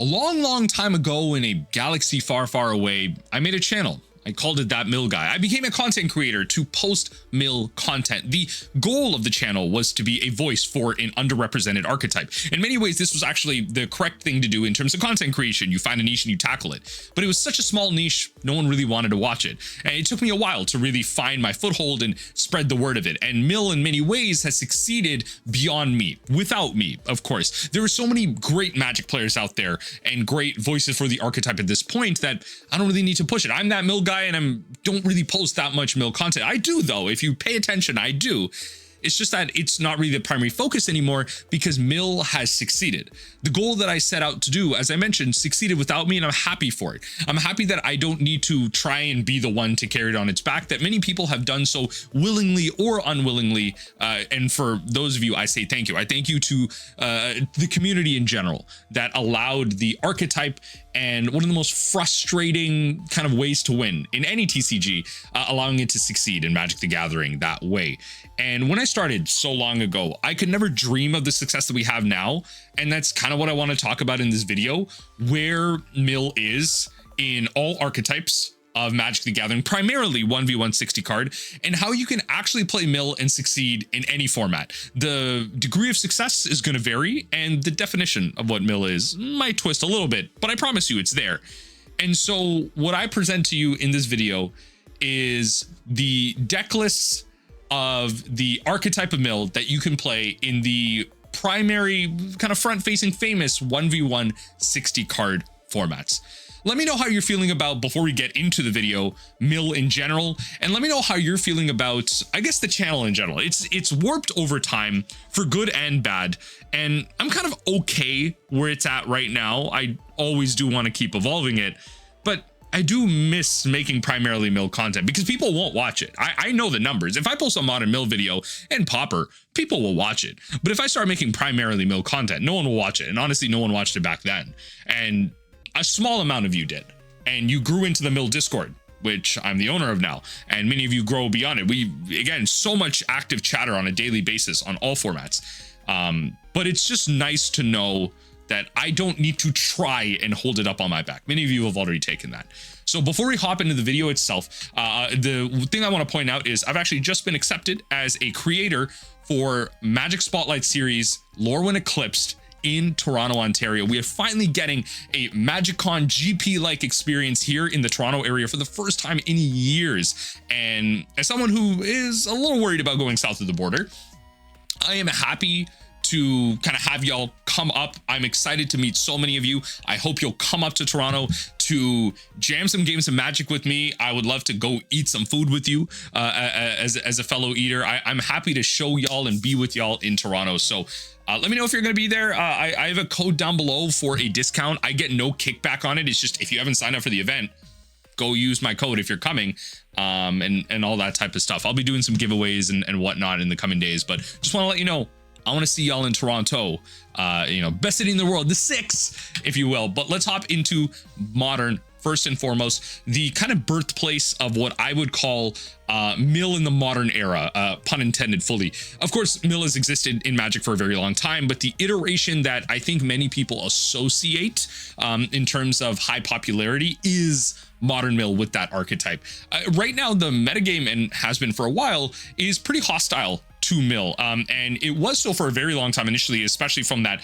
A long time ago in a galaxy far away, I made a channel. I called it That Mill Guy. I became a content creator to post mill content. The goal of the channel was to be a voice for an underrepresented archetype. In many ways, this was actually the correct thing to do in terms of content creation. You find a niche and you tackle it. But it was such a small niche, no one really wanted to watch it. And it took me a while to really find my foothold and spread the word of it. And Mill, in many ways, has succeeded beyond me, without me, of course. There are so many great Magic players out there and great voices for the archetype at this point that I don't really need to push it. I'm That Mill Guy and I don't really post that much mill content. I do though, if you pay attention, I do. It's just that it's not really the primary focus anymore because mill has succeeded. The goal that I set out to do, as I mentioned, succeeded without me, and I'm happy for it. I'm happy that I don't need to try and be the one to carry it on its back, that many people have done so willingly or unwillingly. And for those of you, I say thank you. I thank you to the community in general that allowed the archetype and one of the most frustrating kind of ways to win in any TCG, allowing it to succeed in Magic the Gathering that way. And when I started so long ago, I could never dream of the success that we have now. And that's kind of what I want to talk about in this video, where mill is in all archetypes of Magic the Gathering, primarily 1v1 60 card, and how you can actually play mill and succeed in any format. The degree of success is going to vary, and the definition of what mill is might twist a little bit, but I promise you it's there. And so what I present to you in this video is the deck lists of the archetype of mill that you can play in the primary kind of front-facing famous 1v1 60 card formats. Let me know how you're feeling about, before we get into the video, mill in general, and let me know how you're feeling about, I guess, the channel in general. It's warped over time for good and bad, and I'm kind of okay where it's at right now. I always do want to keep evolving it, but I do miss making primarily mill content because people won't watch it. I know the numbers. If I post a modern mill video and Pauper, people will watch it. But if I start making primarily mill content, no one will watch it. And honestly, no one watched it back then. And a small amount of you did. And you grew into the mill Discord, which I'm the owner of now. And many of you grow beyond it. We, again, so much active chatter on a daily basis on all formats. But it's just nice to know that I don't need to try and hold it up on my back. Many of you have already taken that. So before we hop into the video itself, the thing I want to point out is I've actually just been accepted as a creator for Magic Spotlight Series Lorwyn Eclipsed in Toronto, Ontario. We are finally getting a MagicCon GP-like experience here in the Toronto area for the first time in years. And as someone who is a little worried about going south of the border, I am happy to kind of have y'all come up. I'm excited to meet so many of you. I hope you'll come up to Toronto to jam some games of Magic with me. I would love to go eat some food with you as a fellow eater. I'm happy to show y'all and be with y'all in Toronto. So let me know if you're going to be there. I have a code down below for a discount. I get no kickback on it. It's just if you haven't signed up for the event, go use my code if you're coming, and all that type of stuff. I'll be doing some giveaways and whatnot in the coming days, but just want to let you know, I want to see y'all in Toronto, best city in the world, the 6, if you will. But let's hop into modern first and foremost, the kind of birthplace of what I would call mill in the modern era, pun intended fully. Of course, mill has existed in Magic for a very long time, but the iteration that I think many people associate in terms of high popularity is modern mill with that archetype. Right now, the metagame, and has been for a while, is pretty hostile to mill, and it was so for a very long time initially, especially from that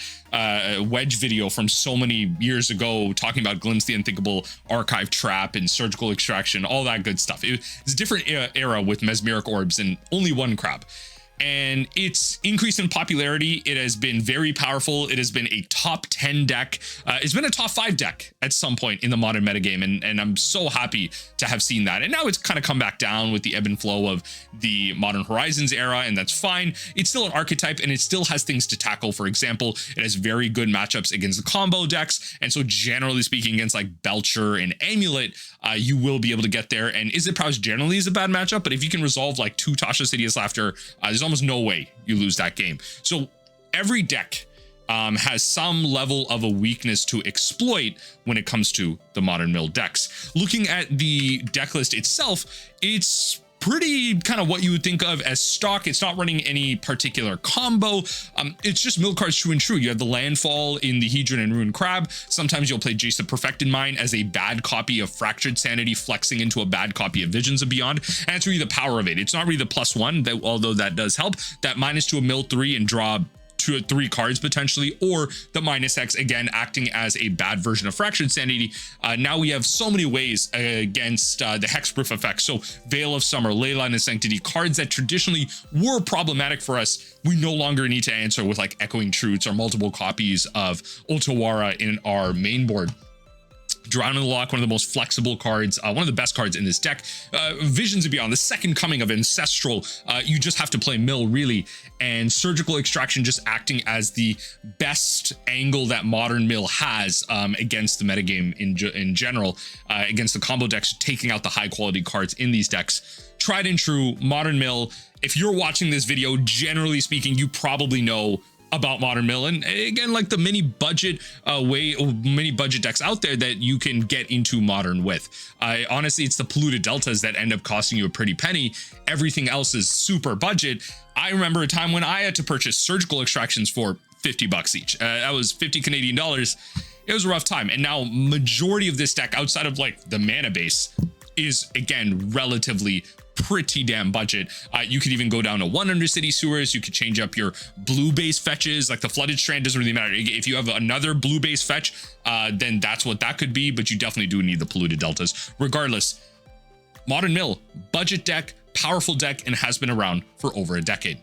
Wedge video from so many years ago talking about Glimpse the Unthinkable, Archive Trap, and Surgical Extraction, all that good stuff. It's a different era with Mesmeric Orbs and only one crab. And its increase in popularity, it has been very powerful. It has been a top 10 deck. It's been a top 5 deck at some point in the modern metagame, and I'm so happy to have seen that. And now it's kind of come back down with the ebb and flow of the Modern Horizons era, and that's fine. It's still an archetype, and it still has things to tackle. For example, it has very good matchups against the combo decks, and so generally speaking, against like Belcher and Amulet, you will be able to get there. And Izzet Prowse generally is a bad matchup, but if you can resolve like 2 Tasha's Hideous Laughter, there's almost no way you lose that game. So every deck has some level of a weakness to exploit when it comes to the modern mill decks. Looking at the deck list itself, it's pretty kind of what you would think of as stock. It's not running any particular combo. It's just mill cards true and true. You have the Landfall in the Hedron and Rune Crab. Sometimes you'll play Jace the Perfected Mind as a bad copy of Fractured Sanity flexing into a bad copy of Visions of Beyond. And it's really the power of it. It's not really the +1, that, although that does help. That -2 a mill 3 and draw 2 or 3 cards potentially, or the -X, again acting as a bad version of Fractured Sanity. Now we have so many ways against the hexproof effect. So Veil of Summer, Leyline of Sanctity, cards that traditionally were problematic for us, we no longer need to answer with like Echoing Truths or multiple copies of Otawara in our main board. Drowning Lock, one of the most flexible cards, one of the best cards in this deck. Visions of Beyond, the second coming of Ancestral. You just have to play mill, really. And Surgical Extraction just acting as the best angle that modern mill has against the metagame in general, against the combo decks, taking out the high quality cards in these decks. Tried and true, modern mill. If you're watching this video, generally speaking, you probably know about modern mill, and again, like the mini budget decks out there that you can get into modern with. Honestly, it's the polluted deltas that end up costing you a pretty penny. Everything else is super budget. I remember a time when I had to purchase Surgical Extractions for 50 bucks each. That was 50 Canadian dollars. It was a rough time. And now majority of this deck outside of like the mana base is again relatively pretty damn budget. You could even go down to 100 City Sewers. You could change up your blue base fetches. Like the Flooded Strand doesn't really matter. If you have another blue base fetch, then that's what that could be, but you definitely do need the polluted deltas. Regardless, modern mill, budget deck, powerful deck, and has been around for over a decade.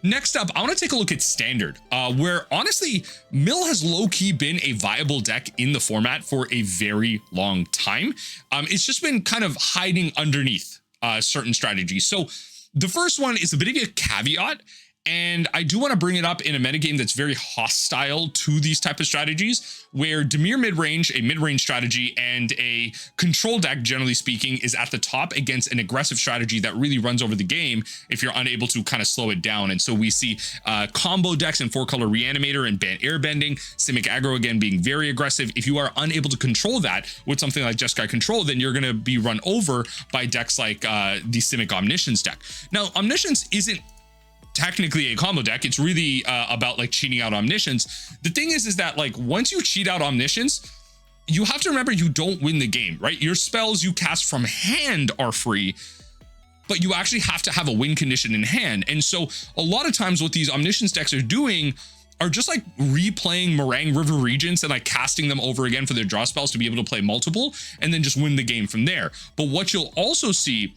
Next up, I want to take a look at standard, where honestly, mill has low-key been a viable deck in the format for a very long time. It's just been kind of hiding underneath certain strategies. So the first one is a bit of a caveat, and I do want to bring it up in a metagame that's very hostile to these type of strategies, where Dimir midrange, a mid-range strategy, and a control deck, generally speaking, is at the top against an aggressive strategy that really runs over the game if you're unable to kind of slow it down. And so we see combo decks in 4-color Reanimator and Airbending, Simic Aggro again being very aggressive. If you are unable to control that with something like Jeskai Control, then you're going to be run over by decks like the Simic Omniscience deck. Now, Omniscience isn't technically a combo deck. It's really about like cheating out Omniscience. The thing is that like once you cheat out Omniscience, you have to remember you don't win the game, right? Your spells you cast from hand are free, but you actually have to have a win condition in hand. And so a lot of times what these Omniscience decks are doing are just like replaying Meringue River Regents and like casting them over again for their draw spells to be able to play multiple and then just win the game from there. But what you'll also see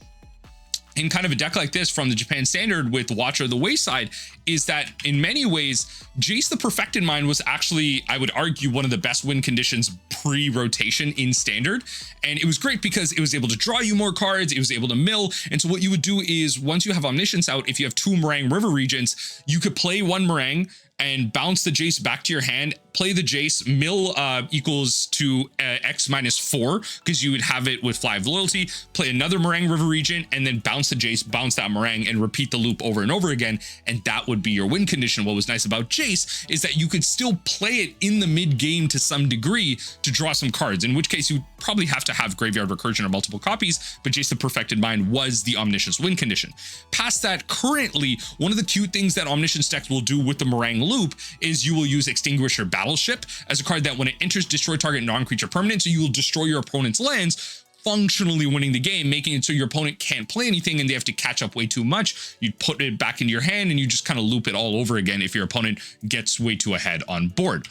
in kind of a deck like this from the Japan Standard with Watcher of the Wayside is that in many ways, Jace the Perfected Mind was actually, I would argue, one of the best win conditions pre-rotation in Standard. And it was great because it was able to draw you more cards, it was able to mill. And so what you would do is once you have Omniscience out, if you have 2 Meringue River Regents, you could play 1 Meringue and bounce the Jace back to your hand, play the Jace, mill equals to X -4, because you would have it with Fly of Loyalty, play another Meringue River Regent, and then bounce the Jace, bounce that Meringue, and repeat the loop over and over again, and that would be your win condition. What was nice about Jace is that you could still play it in the mid-game to some degree to draw some cards, in which case you probably have to have Graveyard Recursion or multiple copies, but Jace the Perfected Mind was the Omniscience win condition. Past that, currently, one of the cute things that Omniscience decks will do with the Meringue loop is you will use Extinguisher Battleship as a card that when it enters, destroy target non-creature permanent, so you will destroy your opponent's lands, functionally winning the game, making it so your opponent can't play anything and they have to catch up way too much. You put it back into your hand and you just kind of loop it all over again if your opponent gets way too ahead on board.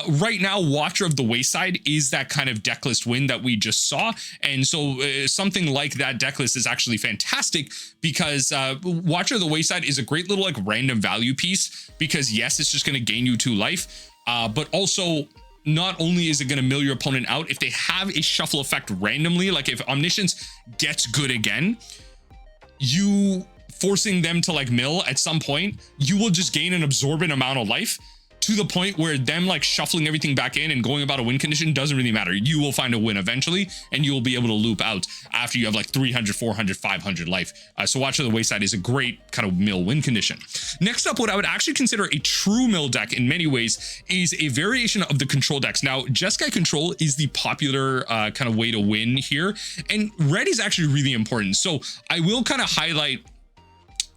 Right now, Watcher of the Wayside is that kind of decklist win that we just saw. And so something like that decklist is actually fantastic because Watcher of the Wayside is a great little like random value piece because yes, it's just going to gain you 2 life, but also not only is it going to mill your opponent out, if they have a shuffle effect randomly, like if Omniscience gets good again, you forcing them to like mill at some point, you will just gain an absorbent amount of life to the point where them like shuffling everything back in and going about a win condition doesn't really matter. You will find a win eventually, and you will be able to loop out after you have like 300, 400, 500 life. So Watch of the Wayside is a great kind of mill win condition. Next up, what I would actually consider a true mill deck in many ways is a variation of the control decks. Now, Jeskai Control is the popular kind of way to win here, and red is actually really important. So I will kind of highlight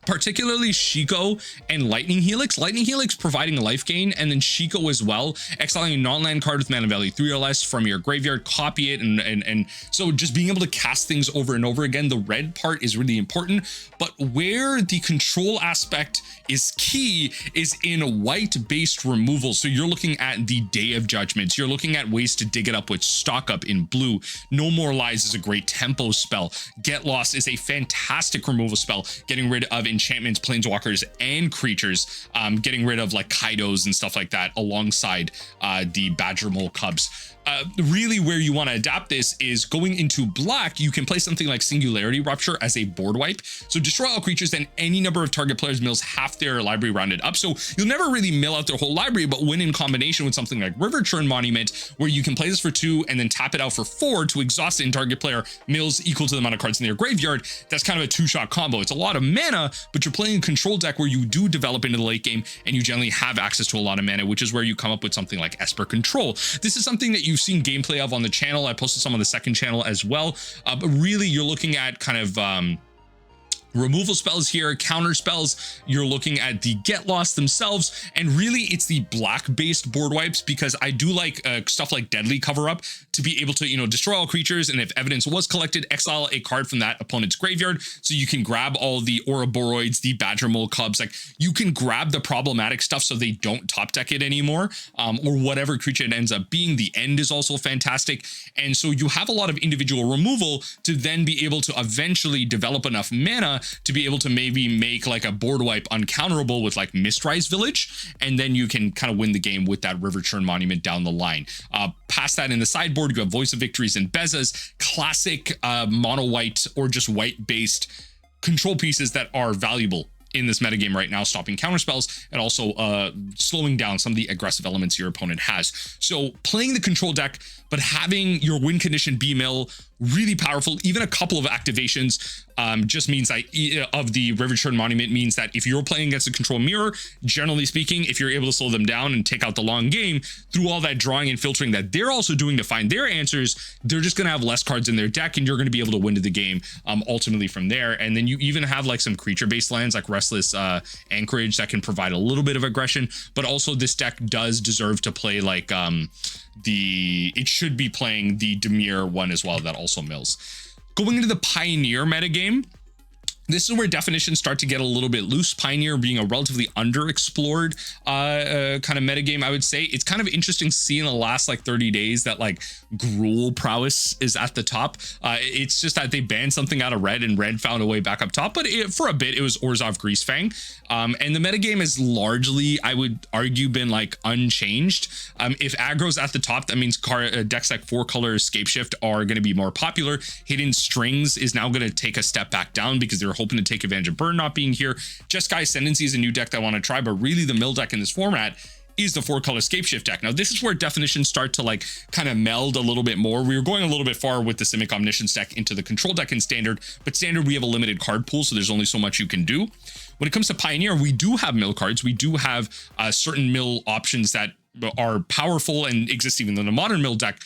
particularly Shiko and Lightning Helix. Lightning Helix providing a life gain, and then Shiko as well, exiling a non-land card with mana value 3 or less from your graveyard, copy it, and so just being able to cast things over and over again. The red part is really important, but where the control aspect is key is in white-based removal. So you're looking at the Day of Judgments. You're looking at ways to dig it up with Stock Up in blue. No More Lies is a great tempo spell. Get Lost is a fantastic removal spell, getting rid of enchantments, planeswalkers, and creatures, getting rid of like Kaidos and stuff like that alongside the Badger Mole Cubs. Really where you want to adapt this is going into black. You can play something like Singularity Rupture as a board wipe. So destroy all creatures, then any number of target players mills half their library rounded up. So you'll never really mill out their whole library, but when in combination with something like River Churn Monument, where you can play this for 2 and then tap it out for 4 to exhaust it, and target player mills equal to the amount of cards in their graveyard, that's kind of a 2-shot combo. It's a lot of mana, but you're playing a control deck where you do develop into the late game and you generally have access to a lot of mana, which is where you come up with something like Esper Control. This is something that you've seen gameplay of on the channel. I posted some on the second channel as well, but really you're looking at kind of removal spells here, counter spells. You're looking at the Get Lost themselves, and really it's the black based board wipes, because I do like stuff like Deadly Cover Up to be able to, you know, destroy all creatures, and if evidence was collected, exile a card from that opponent's graveyard, so you can grab all the Ouroboros, the Badger Mole Cubs. Like, you can grab the problematic stuff so they don't top deck it anymore, or whatever creature it ends up being. The End is also fantastic, and so you have a lot of individual removal to then be able to eventually develop enough mana to be able to maybe make like a board wipe uncounterable with like Mistrise Village, and then you can kind of win the game with that River Churn Monument down the line. Past that, in the sideboard, you have Voice of Victories and Bezas, classic mono white or just white based control pieces that are valuable in this metagame right now, stopping counterspells and also slowing down some of the aggressive elements your opponent has. So playing the control deck, but having your win condition be mill really powerful. Even a couple of activations just means that of the River Churn Monument means that if you're playing against a control mirror, generally speaking, if you're able to slow them down and take out the long game through all that drawing and filtering that they're also doing to find their answers, they're just going to have less cards in their deck, and you're going to be able to win to the game ultimately from there. And then you even have like some creature based lands like Restless Anchorage that can provide a little bit of aggression, but also this deck does deserve to play like it should be playing the Dimir one as well that also mills. Going into the Pioneer metagame, this is where definitions start to get a little bit loose. Pioneer being a relatively underexplored kind of metagame, I would say. It's kind of interesting to see in the last like 30 days that like Gruul Prowess is at the top. It's just that they banned something out of red, and red found a way back up top. But for a bit, it was Orzhov Greasefang. And the metagame has largely, I would argue, been like unchanged. If aggro's at the top, that means decks like 4-color Scapeshift are going to be more popular. Hidden Strings is now going to take a step back down because they're hoping to take advantage of Burn not being here. Jeskai Ascendancy is a new deck that I want to try, but really the mill deck in this format is the 4-color Scapeshift deck. Now, this is where definitions start to like kind of meld a little bit more. We were going a little bit far with the Simic Omniscience deck into the control deck in Standard, but Standard we have a limited card pool, so there's only so much you can do. When it comes to Pioneer, we do have mill cards. We do have certain mill options that are powerful and exist even in the modern mill deck.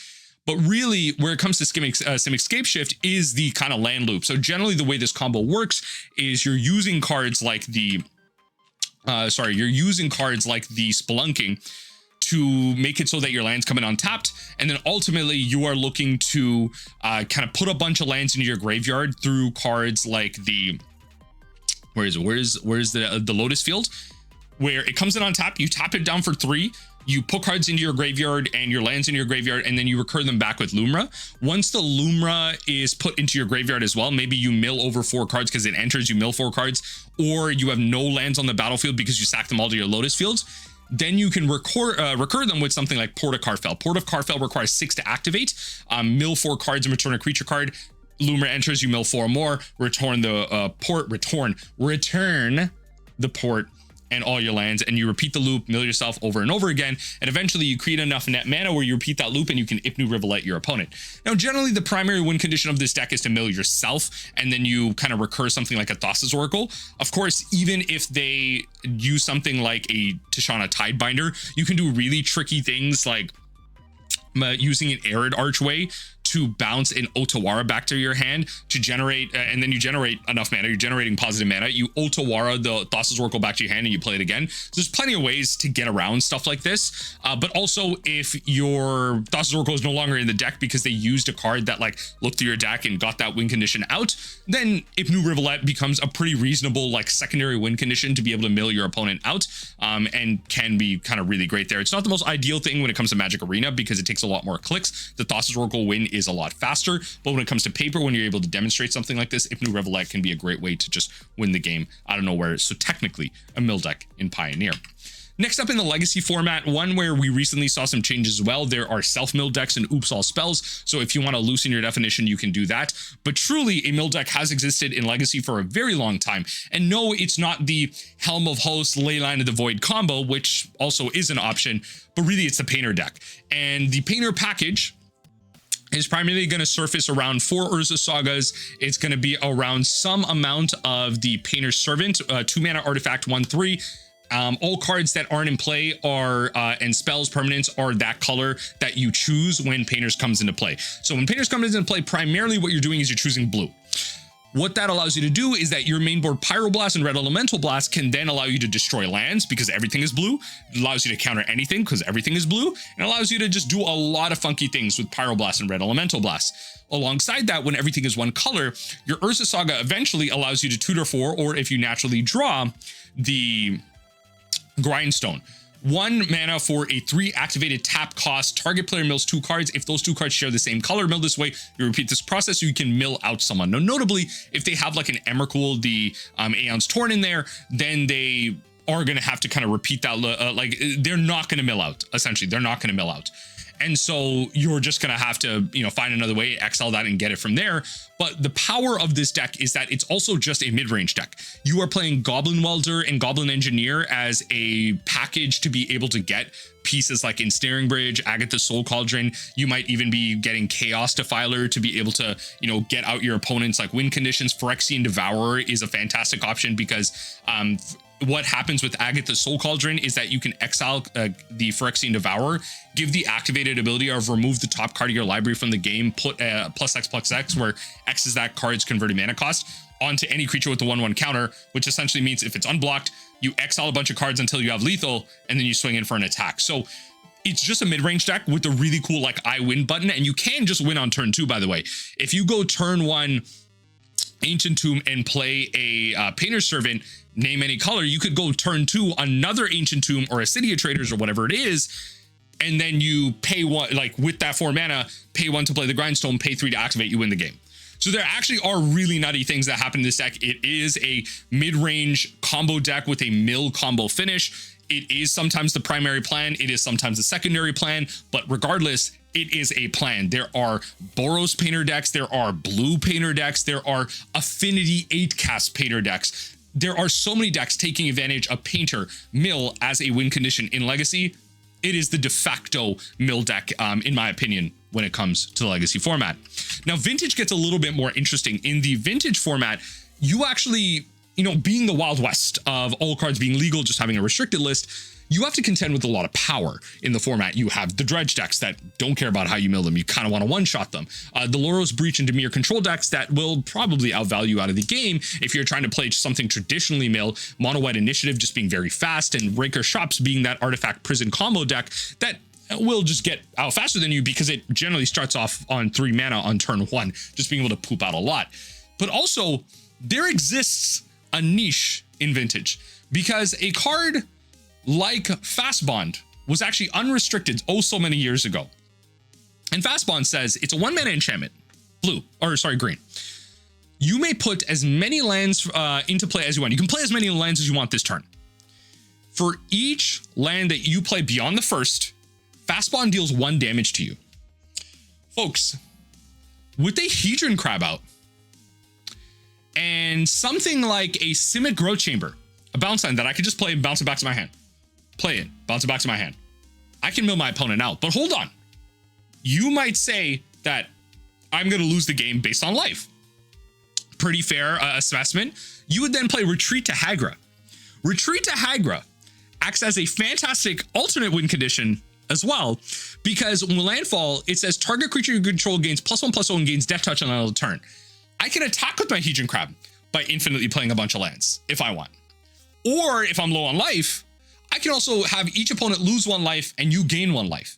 But really, where it comes to Simic Scapeshift is the kind of land loop. So generally, the way this combo works is you're using cards like the Spelunking to make it so that your lands come in untapped, and then ultimately you are looking to kind of put a bunch of lands into your graveyard through cards like the where's the Lotus Field, where it comes in on tap, you tap it down for 3, you put cards into your graveyard and your lands into your graveyard, and then you recur them back with Lumra. Once the Lumra is put into your graveyard as well, maybe you mill over 4 cards because it enters, you mill 4 cards, or you have no lands on the battlefield because you sack them all to your Lotus Fields. Then you can recur them with something like Port of Karfell. Port of Karfell requires 6 to activate. Mill 4 cards and return a creature card. Lumra enters, you mill 4 more, return the port, and all your lands, and you repeat the loop, mill yourself over and over again, and eventually you create enough net mana where you repeat that loop and you can Ipnu Rivulet your opponent. Now, generally, the primary win condition of this deck is to mill yourself, and then you kind of recur something like a Thassa's Oracle. Of course, even if they use something like a Tishana Tidebinder, you can do really tricky things like using an Arid Archway to bounce an Otawara back to your hand to generate, and then you generate enough mana, you're generating positive mana, you Otawara the Thassa's Oracle back to your hand and you play it again. So there's plenty of ways to get around stuff like this. But also, if your Thassa's Oracle is no longer in the deck because they used a card that like looked through your deck and got that win condition out, then Ipnu Rivulet becomes a pretty reasonable like secondary win condition to be able to mill your opponent out, and can be kind of really great there. It's not the most ideal thing when it comes to Magic Arena because it takes a lot more clicks. The Thassa's Oracle win is a lot faster, but when it comes to paper, when you're able to demonstrate something like this, Ipnu Rivulet can be a great way to just win the game out of nowhere. So technically a mill deck in Pioneer. Next up in the Legacy format, one where we recently saw some changes as well, there are self-mill decks and oops all spells. So if you want to loosen your definition, you can do that. But truly, a mill deck has existed in Legacy for a very long time. And no, it's not the Helm of Hosts, Leyline of the Void combo, which also is an option, but really it's the Painter deck. And the Painter package is primarily going to surface around 4 Urza Sagas. It's going to be around some amount of the Painter Servant, 2 mana artifact, 1/3. All cards that aren't in play are and spells permanents are that color that you choose when Painters comes into play. So when Painters comes into play, primarily what you're doing is you're choosing blue. What that allows you to do is that your main board Pyroblast and Red Elemental Blast can then allow you to destroy lands because everything is blue. It allows you to counter anything because everything is blue, and allows you to just do a lot of funky things with Pyroblast and Red Elemental Blast. Alongside that, when everything is one color, your Urza Saga eventually allows you to tutor for, or if you naturally draw, the Grindstone. 1 mana for a 3 activated tap cost. Target player mills 2 cards. If those 2 cards share the same color, mill this way. You repeat this process so you can mill out someone. Now, notably, if they have like an Emrakul, the Aeon's Torn in there, then they are going to have to kind of repeat that. Like, they're not going to mill out. Essentially, they're not going to mill out. And so you're just going to have to, you know, find another way, exile that and get it from there. But the power of this deck is that it's also just a mid-range deck. You are playing Goblin Welder and Goblin Engineer as a package to be able to get pieces like Ensnaring Bridge, Agatha's Soul Cauldron. You might even be getting Chaos Defiler to be able to, you know, get out your opponent's like win conditions. Phyrexian Devourer is a fantastic option because what happens with Agatha's Soul Cauldron is that you can exile the Phyrexian Devourer, give the activated ability of remove the top card of your library from the game, put +X/+X, where X is that card's converted mana cost, onto any creature with the 1/1 counter, which essentially means if it's unblocked, you exile a bunch of cards until you have lethal, and then you swing in for an attack. So it's just a mid-range deck with a really cool like I win button, and you can just win on turn 2, by the way. If you go turn 1 Ancient Tomb and play a Painter Servant, name any color, you could go turn 2 another Ancient Tomb or a City of Traders or whatever it is, and then you pay 1, like with that 4 mana, pay 1 to play the Grindstone, pay 3 to activate, you win the game. So there actually are really nutty things that happen in this deck. It is a mid-range combo deck with a mill combo finish. It is sometimes the primary plan, it is sometimes the secondary plan, but regardless, it is a plan. There are Boros Painter decks, there are blue Painter decks, there are Affinity 8-cast Painter decks. There are so many decks taking advantage of Painter mill as a win condition in Legacy. It is the de facto mill deck, in my opinion, when it comes to the Legacy format. Now, Vintage gets a little bit more interesting. In the Vintage format, you actually, you know, being the Wild West of all cards being legal, just having a restricted list, you have to contend with a lot of power in the format. You have the Dredge decks that don't care about how you mill them. You kind of want to one-shot them. The Loros Breach and Dimir control decks that will probably outvalue you out of the game if you're trying to play something traditionally mill. Mono White Initiative just being very fast, and Raker Shops being that Artifact Prison combo deck that will just get out faster than you because it generally starts off on 3 mana on turn 1, just being able to poop out a lot. But also, there exists a niche in Vintage because a card like Fast Bond was actually unrestricted so many years ago. And Fast Bond says it's a 1 mana enchantment, green. You may put as many lands into play as you want. You can play as many lands as you want this turn. For each land that you play beyond the first, Fast Bond deals 1 damage to you. Folks, with a Hedron Crab out and something like a Simic Growth Chamber, a bounce line that I could just play and bounce it back to my hand. Play it, bounce it back to my hand. I can mill my opponent out, but hold on. You might say that I'm going to lose the game based on life. Pretty fair assessment. You would then play Retreat to Hagra. Retreat to Hagra acts as a fantastic alternate win condition as well, because when landfall, it says target creature you control gains +1/+1 and gains death touch on another turn. I can attack with my Hedron Crab by infinitely playing a bunch of lands if I want. Or if I'm low on life, I can also have each opponent lose 1 life and you gain 1 life.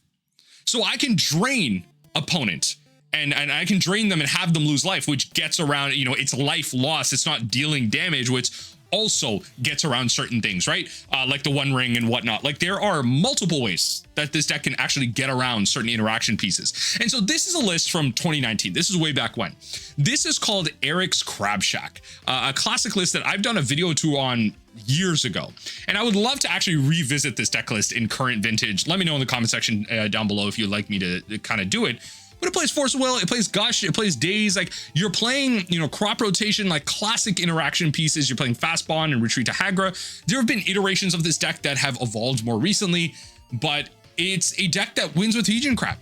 So I can drain opponent and I can drain them and have them lose life, which gets around, you know, it's life loss. It's not dealing damage, which also gets around certain things, right? Like the One Ring and whatnot. Like there are multiple ways that this deck can actually get around certain interaction pieces. And so this is a list from 2019. This is way back when. This is called Eric's Crab Shack, a classic list that I've done a video to on years ago. And I would love to actually revisit this deck list in current vintage. Let me know in the comment section down below if you'd like me to kind of do it. But it plays Force of Will, it plays Gush, it plays Daze. Like you're playing, you know, crop rotation, like classic interaction pieces. You're playing Fast Bond and Retreat to Hagra. There have been iterations of this deck that have evolved more recently, but it's a deck that wins with Hedron Crab.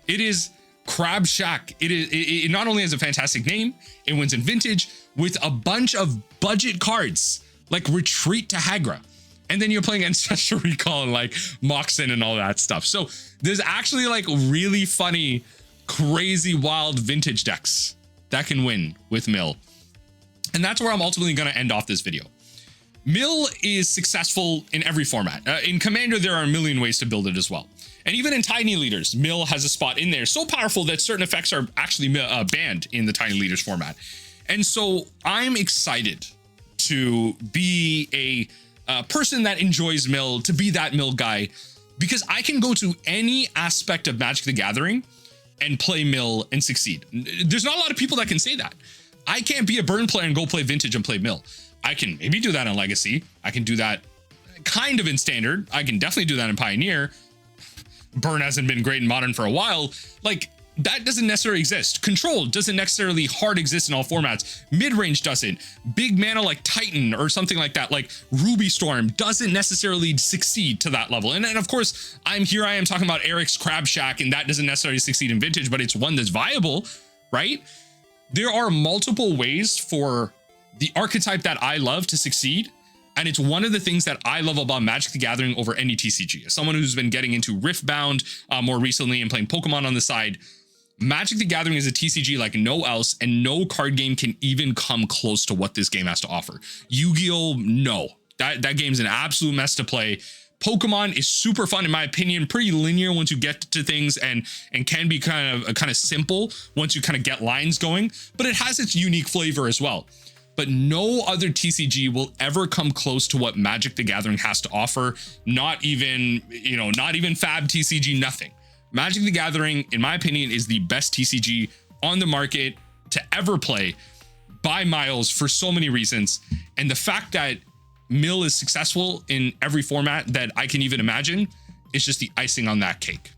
It is Crab Shack. It not only has a fantastic name, it wins in vintage with a bunch of budget cards like Retreat to Hagra. And then you're playing Ancestral Recall and like Moxen and all that stuff. So there's actually like really funny, crazy wild vintage decks that can win with Mill. And that's where I'm ultimately going to end off this video. Mill is successful in every format. In Commander, there are a million ways to build it as well. And even in Tiny Leaders, Mill has a spot in there so powerful that certain effects are actually banned in the Tiny Leaders format. And so I'm excited to be a person that enjoys Mill, to be that Mill guy, because I can go to any aspect of Magic the Gathering and play Mill and succeed. There's not a lot of people that can say that. I can't be a Burn player and go play Vintage and play Mill. I can maybe do that in Legacy. I can do that kind of in Standard. I can definitely do that in Pioneer. Burn hasn't been great in Modern for a while. Like that doesn't necessarily exist. Control doesn't necessarily hard exist in all formats. Mid-range doesn't. Big mana like Titan or something like that, like Ruby Storm, doesn't necessarily succeed to that level. And of course, I am talking about Eric's Crab Shack, and that doesn't necessarily succeed in Vintage, but it's one that's viable, right? There are multiple ways for the archetype that I love to succeed. And it's one of the things that I love about Magic the Gathering over any TCG. As someone who's been getting into Riftbound more recently and playing Pokemon on the side, Magic the Gathering is a TCG like no else, and no card game can even come close to what this game has to offer. Yu-Gi-Oh, no. That game's an absolute mess to play. Pokemon is super fun in my opinion, pretty linear once you get to things, and can be kind of simple once you kind of get lines going, but it has its unique flavor as well. But no other TCG will ever come close to what Magic the Gathering has to offer. Not even, not even Fab TCG, nothing. Magic the Gathering, in my opinion, is the best TCG on the market to ever play by miles for so many reasons. And the fact that Mill is successful in every format that I can even imagine is just the icing on that cake.